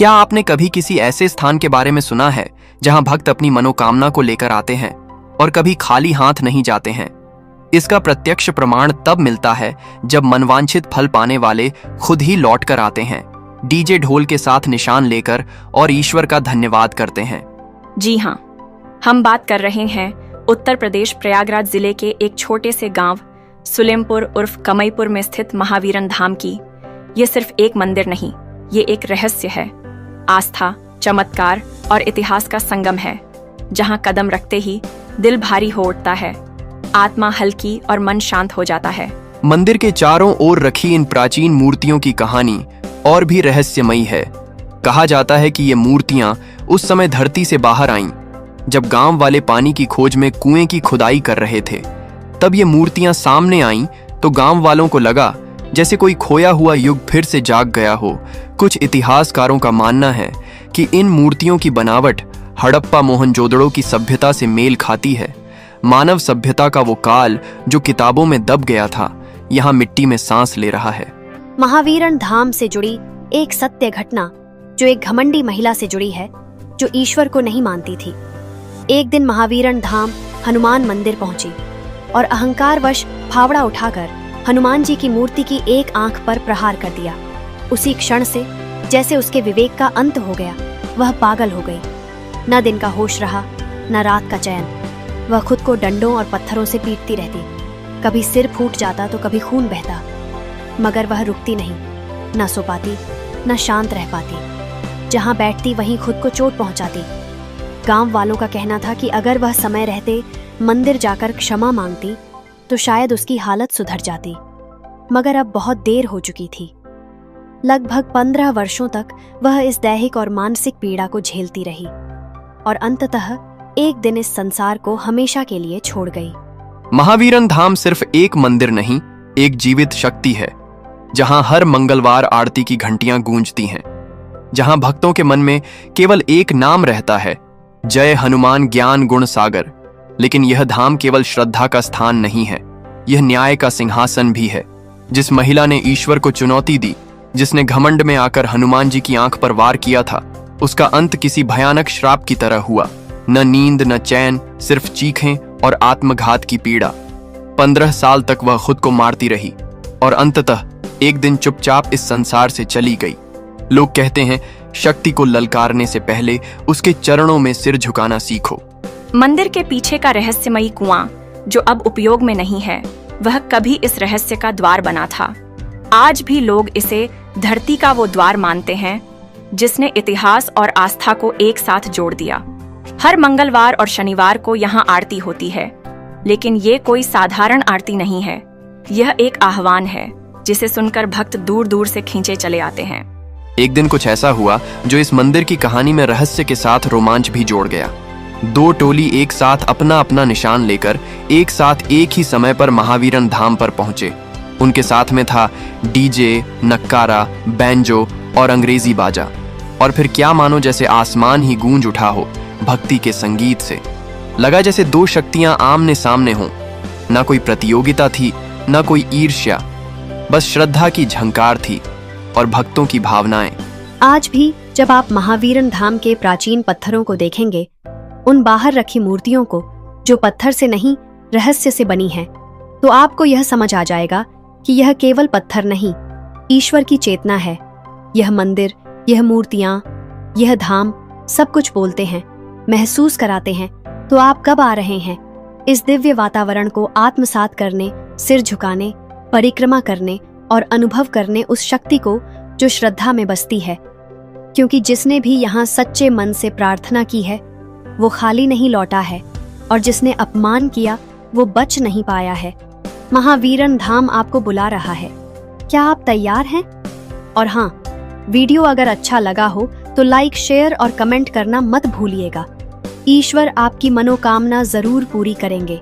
क्या आपने कभी किसी ऐसे स्थान के बारे में सुना है जहां भक्त अपनी मनोकामना को लेकर आते हैं और कभी खाली हाथ नहीं जाते हैं? इसका प्रत्यक्ष प्रमाण तब मिलता है जब मनवांछित फल पाने वाले खुद ही लौट कर आते हैं, डीजे ढोल के साथ निशान लेकर, और ईश्वर का धन्यवाद करते हैं। जी हाँ, हम बात कर रहे हैं उत्तर प्रदेश प्रयागराज जिले के एक छोटे से गांव सुलेमपुर उर्फ कमईपुर में स्थित महावीरन धाम की। ये सिर्फ एक मंदिर नहीं, ये एक रहस्य है, आस्था, चमत्कार और इतिहास का संगम है, जहां कदम रखते ही दिल भारी हो उठता है, आत्मा हल्की और मन शांत हो जाता है। मंदिर के चारों ओर रखी इन प्राचीन मूर्तियों की कहानी और भी रहस्यमयी है। कहा जाता है कि ये मूर्तियां उस समय धरती से बाहर आईं, जब गांव वाले पानी की खोज में कुएं की खुदाई कर रहे थे। तब ये मूर्तियां सामने आईं तो गांव वालों को लगा जैसे कोई खोया हुआ युग फिर से जाग गया हो। कुछ इतिहासकारों का मानना है कि इन मूर्तियों की बनावट हड़प्पा मोहनजोदड़ो की सभ्यता से मेल खाती है। मानव सभ्यता का वो काल जो किताबों में दब गया था, यहाँ मिट्टी में सांस ले रहा है। महावीरन धाम से जुड़ी एक सत्य घटना जो एक घमंडी महिला से जुड़ी है, जो ईश्वर को नहीं मानती थी। एक दिन महावीरन धाम हनुमान मंदिर पहुंची और अहंकारवश फावड़ा उठाकर हनुमान जी की मूर्ति की एक आंख पर प्रहार कर दिया। उसी क्षण से जैसे उसके विवेक का अंत हो गया, वह पागल हो गई। न दिन का होश रहा, न रात का चैन। वह खुद को डंडों और पत्थरों से पीटती रहती। कभी सिर फूट जाता तो कभी खून बहता, मगर वह रुकती नहीं, न सो पाती, न शांत रह पाती। जहां बैठती वहीं खुद को चोट पहुंचाती। गांव वालों का कहना था कि अगर वह समय रहते मंदिर जाकर क्षमा मांगती तो शायद उसकी हालत सुधर जाती, मगर अब बहुत देर हो चुकी थी। लगभग 15 वर्षों तक वह इस दैहिक और मानसिक पीड़ा को झेलती रही और अंततः एक दिन इस संसार को हमेशा के लिए छोड़ गई। महावीरन धाम सिर्फ एक मंदिर नहीं, एक जीवित शक्ति है, जहां हर मंगलवार आरती की घंटियां गूंजती हैं, जहां भक्तों के मन में केवल एक नाम रहता है, जय हनुमान ज्ञान गुण सागर। लेकिन यह धाम केवल श्रद्धा का स्थान नहीं है, यह न्याय का सिंहासन भी है। जिस महिला ने ईश्वर को चुनौती दी, जिसने घमंड में आकर हनुमान जी की आंख पर वार किया था, उसका अंत किसी भयानक श्राप की तरह हुआ। न नींद न चैन, सिर्फ चीखें और आत्मघात की पीड़ा। 15 साल तक वह खुद को मारती रही और अंततः एक दिन चुपचाप इस संसार से चली गई। लोग कहते हैं, शक्ति को ललकारने से पहले उसके चरणों में सिर झुकाना सीखो। मंदिर के पीछे का रहस्यमयी कुआं, जो अब उपयोग में नहीं है, वह कभी इस रहस्य का द्वार बना था। आज भी लोग इसे धरती का वो द्वार मानते हैं जिसने इतिहास और आस्था को एक साथ जोड़ दिया। हर मंगलवार और शनिवार को यहाँ आरती होती है, लेकिन ये कोई साधारण आरती नहीं है। यह एक आह्वान है जिसे सुनकर भक्त दूर दूर से खींचे चले आते हैं। एक दिन कुछ ऐसा हुआ जो इस मंदिर की कहानी में रहस्य के साथ रोमांच भी जोड़ गया। 2 टोली एक साथ अपना अपना निशान लेकर एक साथ एक ही समय पर महावीरन धाम पर पहुंचे। उनके साथ में था डीजे, नक्कारा, बैंजो और अंग्रेजी बाजा। और फिर क्या मानो जैसे आसमान ही गूंज उठा हो भक्ति के संगीत से। लगा जैसे 2 शक्तियां आमने सामने हों। ना कोई प्रतियोगिता थी, ना कोई ईर्ष्या, बस श्रद्धा की झंकार थी और भक्तों की भावनाएं। आज भी जब आप महावीरन धाम के प्राचीन पत्थरों को देखेंगे, उन बाहर रखी मूर्तियों को जो पत्थर से नहीं रहस्य से बनी हैं, तो आपको यह समझ आ जाएगा कि यह केवल पत्थर नहीं, ईश्वर की चेतना है। यह मंदिर, यह मूर्तियां, यह धाम सब कुछ बोलते हैं, महसूस कराते हैं। तो आप कब आ रहे हैं इस दिव्य वातावरण को आत्मसात करने, सिर झुकाने, परिक्रमा करने और अनुभव करने उस शक्ति को जो श्रद्धा में बसती है? क्योंकि जिसने भी यहाँ सच्चे मन से प्रार्थना की है, वो खाली नहीं लौटा है, और जिसने अपमान किया वो बच नहीं पाया है। महावीरन धाम आपको बुला रहा है। क्या आप तैयार हैं? और हाँ, वीडियो अगर अच्छा लगा हो तो लाइक, शेयर और कमेंट करना मत भूलिएगा। ईश्वर आपकी मनोकामना जरूर पूरी करेंगे।